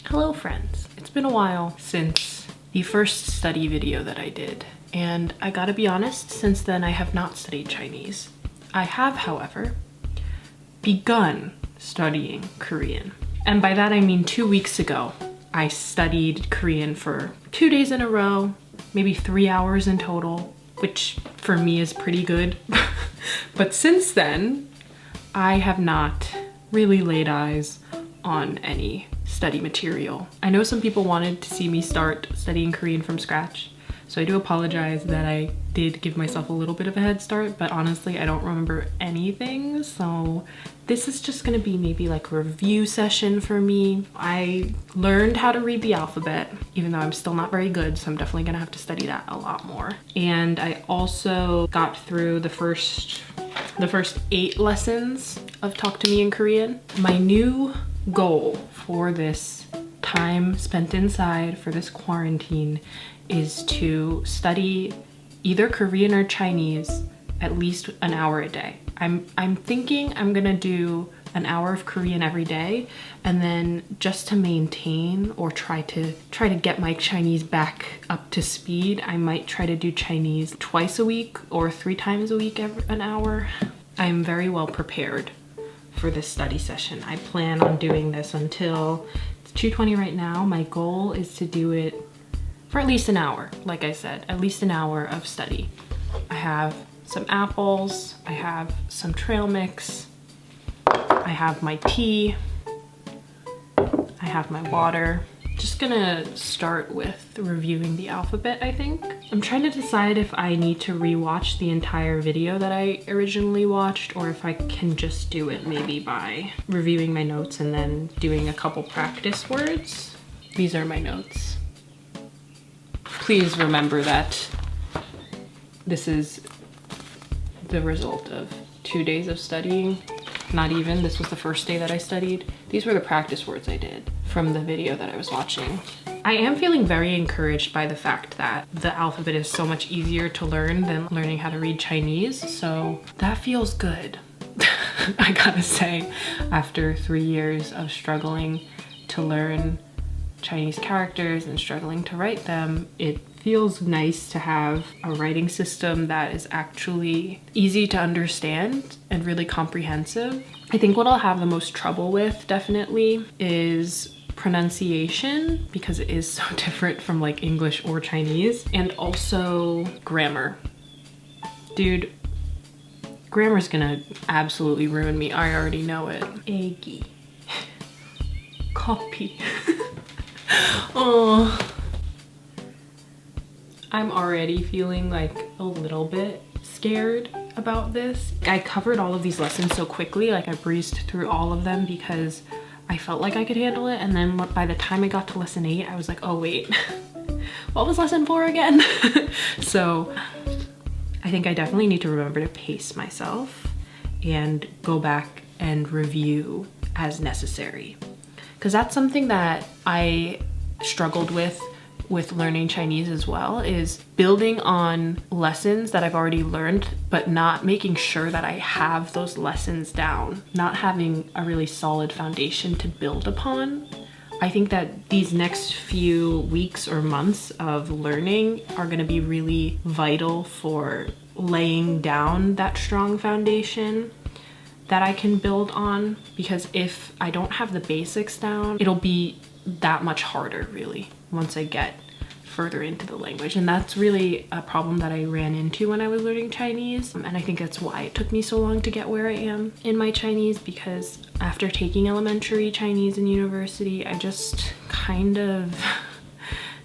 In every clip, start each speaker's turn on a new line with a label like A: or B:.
A: Hello friends, it's been a while since the first study video that I did, and I gotta be honest, since then I have not studied Chinese. I have, however, begun studying Korean. And by that I mean 2 weeks ago, I studied Korean for 2 days in a row, maybe 3 hours in total, which for me is pretty good. But since then, I have not really laid eyes on any study material. I know some people wanted to see me start studying Korean from scratch, so I do apologize that I did give myself a little bit of a head start, but honestly I don't remember anything, so this is just gonna be maybe like a review session for me. I learned how to read the alphabet, even though I'm still not very good, so I'm definitely gonna have to study that a lot more. And I also got through the first 8 lessons of Talk to Me in Korean. My new goal for this time spent inside, for this quarantine, is to study either Korean or Chinese at least an hour a day. I'm thinking I'm gonna do an hour of Korean every day, and then just to maintain or try to get my Chinese back up to speed, I might try to do Chinese twice a week or 3 times a week, an hour. I'm very well prepared for this study session. I plan on doing this until it's 2:20 right now. My goal is to do it for at least an hour. Like I said, at least an hour of study. I have some apples, I have some trail mix, I have my tea, I have my water. Just gonna start with reviewing the alphabet, I think. I'm trying to decide if I need to rewatch the entire video that I originally watched, or if I can just do it maybe by reviewing my notes and then doing a couple practice words. These are my notes. Please remember that this is the result of 2 days of studying. Not even, this was the first day that I studied. These were the practice words I did from the video that I was watching. I am feeling very encouraged by the fact that the alphabet is so much easier to learn than learning how to read Chinese, so that feels good. I gotta say, after 3 years of struggling to learn Chinese characters and struggling to write them, it feels nice to have a writing system that is actually easy to understand and really comprehensive. I think what I'll have the most trouble with definitely is pronunciation, because it is so different from like English or Chinese, and also grammar. Dude, grammar's gonna absolutely ruin me. I already know it. Eggy. Copy. Oh. I'm already feeling like a little bit scared about this. I covered all of these lessons so quickly, like I breezed through all of them because I felt like I could handle it, and then by the time I got to lesson 8, I was like, oh wait, what was lesson 4 again? So I think I definitely need to remember to pace myself and go back and review as necessary, because that's something that I struggled with learning Chinese as well, is building on lessons that I've already learned, but not making sure that I have those lessons down, not having a really solid foundation to build upon. I think that these next few weeks or months of learning are going to be really vital for laying down that strong foundation that I can build on, because if I don't have the basics down, it'll be that much harder really once I get further into the language. And that's really a problem that I ran into when I was learning Chinese, and I think that's why it took me so long to get where I am in my Chinese, because after taking elementary Chinese in university, I just kind of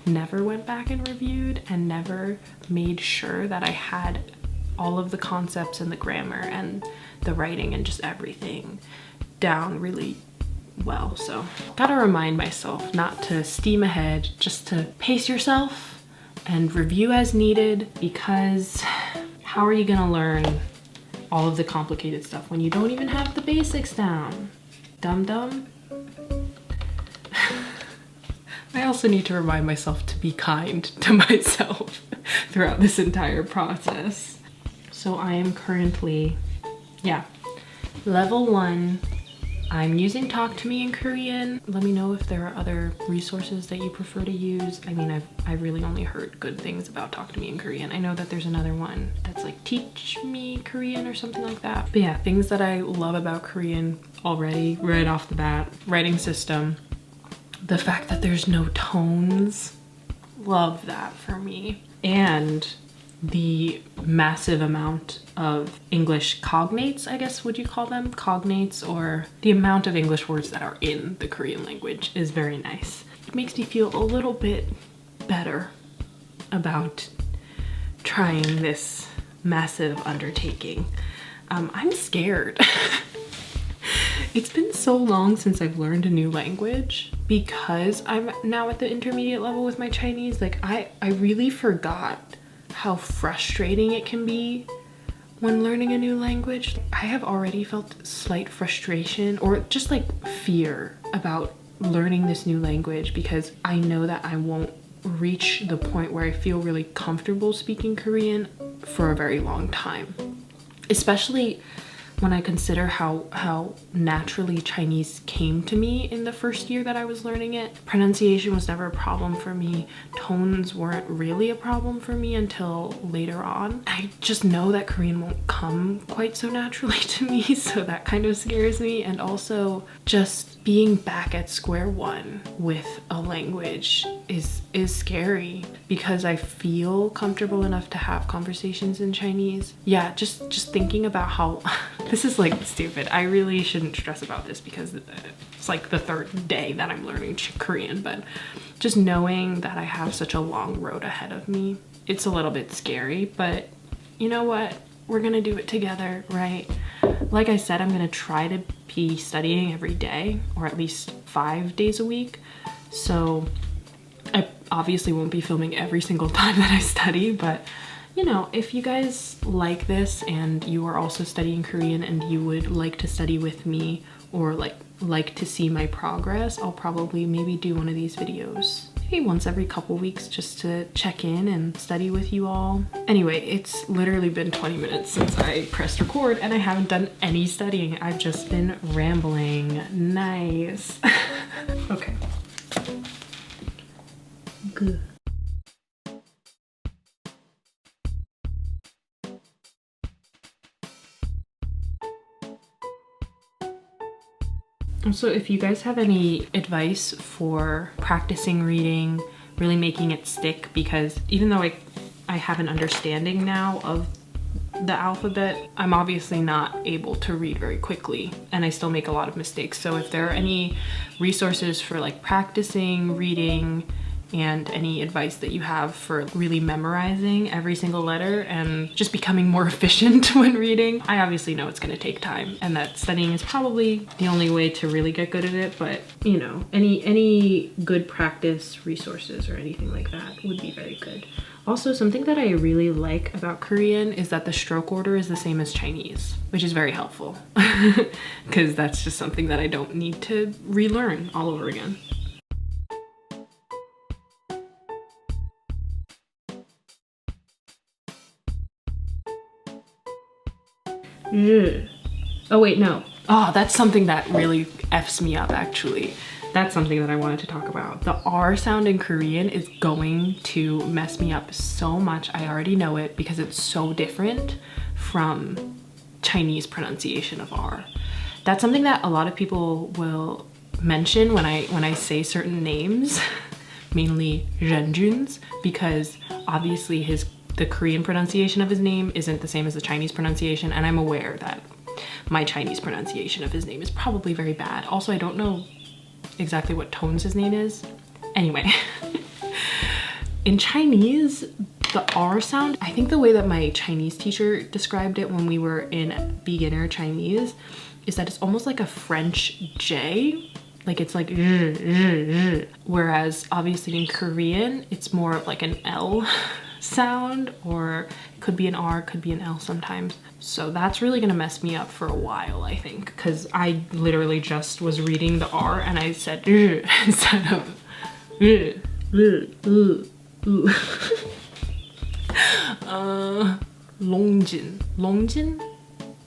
A: never went back and reviewed and never made sure that I had all of the concepts and the grammar and the writing and just everything down really well. So gotta remind myself not to steam ahead, just to pace yourself and review as needed, because how are you gonna learn all of the complicated stuff when you don't even have the basics down? Dum-dum. I also need to remind myself to be kind to myself throughout this entire process. So I am currently, level 1 I'm using Talk to Me in Korean. Let me know if there are other resources that you prefer to use. I mean, I've really only heard good things about Talk to Me in Korean. I know that there's another one that's like Teach Me Korean or something like that. But yeah, things that I love about Korean already, right off the bat. Writing system. The fact that there's no tones. Love that for me. And the massive amount of English cognates, I guess, would you call them? Cognates, or the amount of English words that are in the Korean language is very nice. It makes me feel a little bit better about trying this massive undertaking. I'm scared. It's been so long since I've learned a new language because I'm now at the intermediate level with my Chinese. Like I really forgot how frustrating it can be when learning a new language. I have already felt slight frustration or just like fear about learning this new language because I know that I won't reach the point where I feel really comfortable speaking Korean for a very long time. Especially when I consider how naturally Chinese came to me in the first year that I was learning it. Pronunciation was never a problem for me. Tones weren't really a problem for me until later on. I just know that Korean won't come quite so naturally to me, so that kind of scares me. And also just being back at square one with a language is scary because I feel comfortable enough to have conversations in Chinese. Yeah, just thinking about how this is like stupid. I really shouldn't stress about this because it's like the third day that I'm learning Korean, but just knowing that I have such a long road ahead of me, it's a little bit scary, but you know what? We're gonna do it together, right? Like I said, I'm gonna try to be studying every day, or at least 5 days a week. So I obviously won't be filming every single time that I study, but you know, if you guys like this and you are also studying Korean and you would like to study with me or like to see my progress, I'll probably maybe do one of these videos maybe once every couple weeks just to check in and study with you all. Anyway, it's literally been 20 minutes since I pressed record and I haven't done any studying. I've just been rambling. Nice. Okay. Good. So if you guys have any advice for practicing reading, really making it stick, because even though I have an understanding now of the alphabet, I'm obviously not able to read very quickly and I still make a lot of mistakes. So if there are any resources for like practicing reading and any advice that you have for really memorizing every single letter and just becoming more efficient when reading. I obviously know it's gonna take time and that studying is probably the only way to really get good at it, but you know, any good practice resources or anything like that would be very good. Also, something that I really like about Korean is that the stroke order is the same as Chinese, which is very helpful because that's just something that I don't need to relearn all over again. Oh wait, no. Oh, that's something that really F's me up actually. That's something that I wanted to talk about. The R sound in Korean is going to mess me up so much. I already know it because it's so different from Chinese pronunciation of R. That's something that a lot of people will mention when I say certain names, mainly Renjun's, because obviously the Korean pronunciation of his name isn't the same as the Chinese pronunciation, and I'm aware that my Chinese pronunciation of his name is probably very bad. Also, I don't know exactly what tones his name is. Anyway, in Chinese, the R sound, I think the way that my Chinese teacher described it when we were in beginner Chinese is that it's almost like a French J. Like it's like, whereas obviously in Korean, it's more of like an L sound, or it could be an R, could be an L sometimes. So that's really gonna mess me up for a while, I think, because I literally just was reading the R and I said instead of Longjin. Longjin?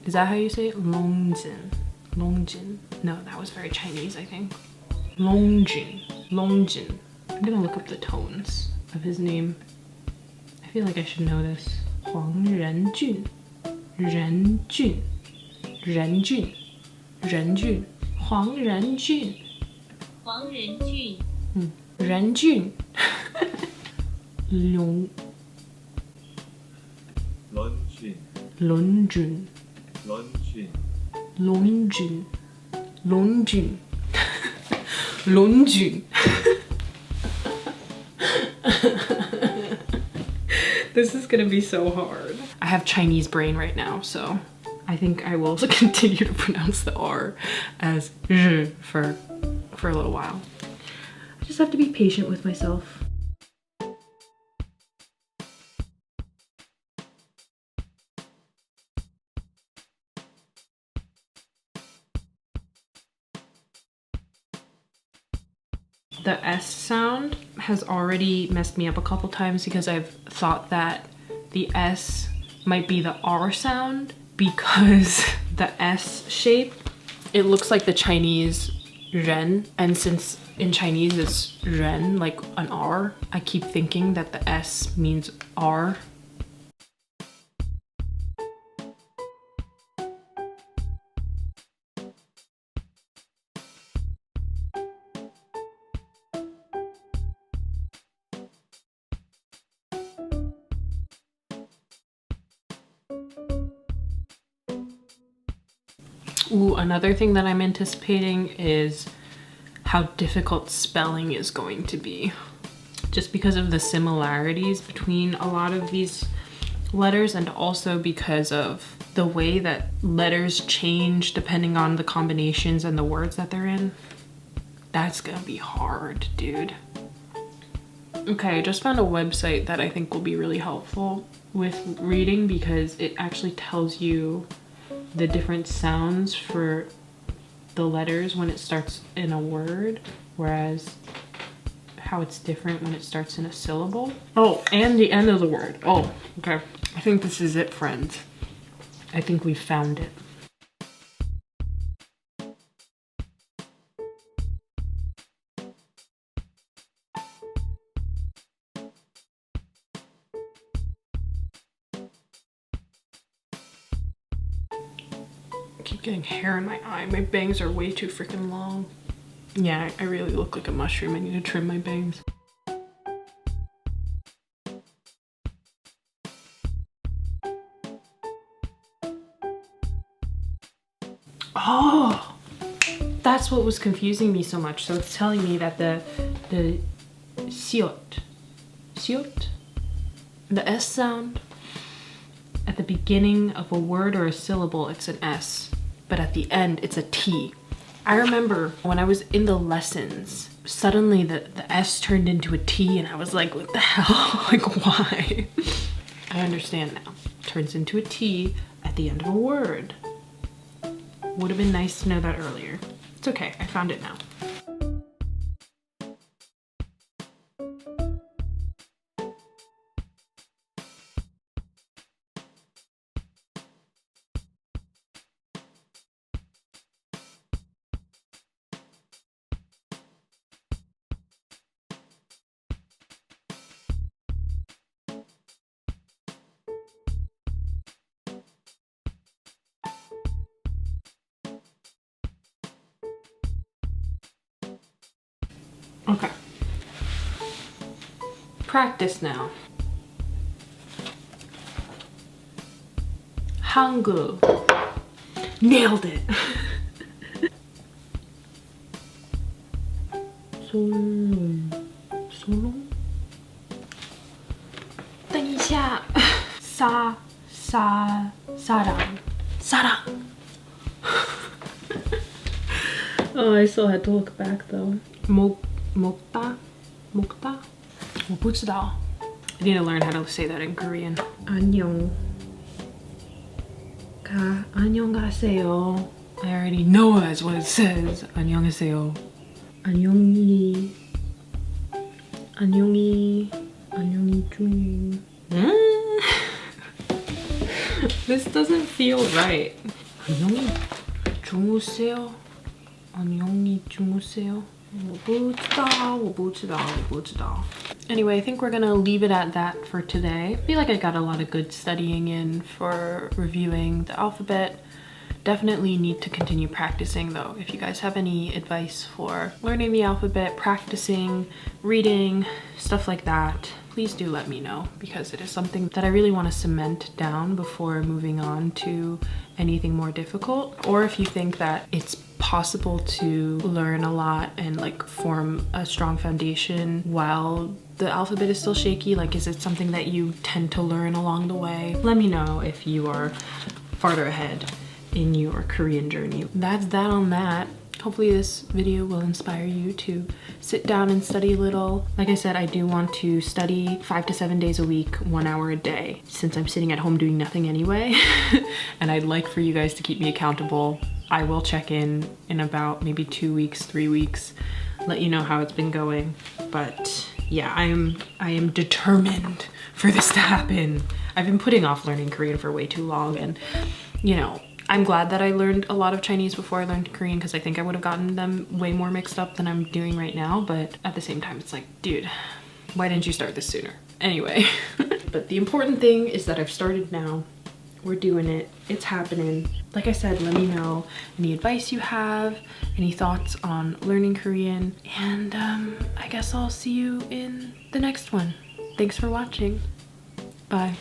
A: Is that how you say it? Longjin. Longjin. No, that was very Chinese, I think. Longjun. Longjun. I'm gonna look up the tones of his name. I feel like I should know this. Huang Renjun. Renjun. Renjun. Renjun. Huang Renjun.
B: Huang Renjun.
A: Renjun. Long.
C: 런쥔,
A: Longjun.
C: 런쥔,
A: Longjun. Longjun. Longjun. This is gonna be so hard. I have Chinese brain right now, so I think I will continue to pronounce the R as zh for a little while. I just have to be patient with myself. The S sound has already messed me up a couple times because I've thought that the S might be the R sound because the S shape, it looks like the Chinese ren, and since in Chinese it's ren, like an R, I keep thinking that the S means R. Ooh, another thing that I'm anticipating is how difficult spelling is going to be. Just because of the similarities between a lot of these letters, and also because of the way that letters change depending on the combinations and the words that they're in. That's gonna be hard, dude. Okay, I just found a website that I think will be really helpful with reading because it actually tells you the different sounds for the letters when it starts in a word, whereas how it's different when it starts in a syllable. Oh, and the end of the word. Oh, okay. I think this is it, friends. I think we found it. I keep getting hair in my eye. My bangs are way too freaking long. Yeah, I really look like a mushroom. I need to trim my bangs. Oh, that's what was confusing me so much. So it's telling me that the siot, the S sound at the beginning of a word or a syllable, it's an S, but at the end, it's a T. I remember when I was in the lessons, suddenly the S turned into a T and I was like, what the hell? Like, why? I understand now. Turns into a T at the end of a word. Would have been nice to know that earlier. It's okay, I found it now. Okay. Practice now. Hangul. Nailed it. 솔롱. 솔롱? 等一下. 사랑. Oh, I still had to look back though. 먹다? 我不知道. I need to learn how to say that in Korean. 안녕. 안녕하세요. I already know that's what it says. 안녕하세요. 안녕히 주무. This doesn't feel right. 안녕히 주무세요. 안녕히 주무세요. 我不知道,我不知道,我不知道. Anyway, I think we're gonna leave it at that for today. I feel like I got a lot of good studying in for reviewing the alphabet. Definitely need to continue practicing though. If you guys have any advice for learning the alphabet, practicing, reading, stuff like that, please do let me know, because it is something that I really want to cement down before moving on to anything more difficult. Or if you think that it's possible to learn a lot and like form a strong foundation while the alphabet is still shaky, like is it something that you tend to learn along the way? Let me know if you are farther ahead in your Korean journey. That's that on that. Hopefully this video will inspire you to sit down and study a little. Like I said, I do want to study 5 to 7 days a week, 1 hour a day, since I'm sitting at home doing nothing anyway. And I'd like for you guys to keep me accountable. I will check in about maybe 2 weeks, 3 weeks, let you know how it's been going. But yeah, I am determined for this to happen. I've been putting off learning Korean for way too long, and you know, I'm glad that I learned a lot of Chinese before I learned Korean, because I think I would have gotten them way more mixed up than I'm doing right now. But at the same time, it's like, dude, why didn't you start this sooner? Anyway, but the important thing is that I've started now. We're doing it. It's happening. Like I said, let me know any advice you have, any thoughts on learning Korean, and I guess I'll see you in the next one. Thanks for watching. Bye.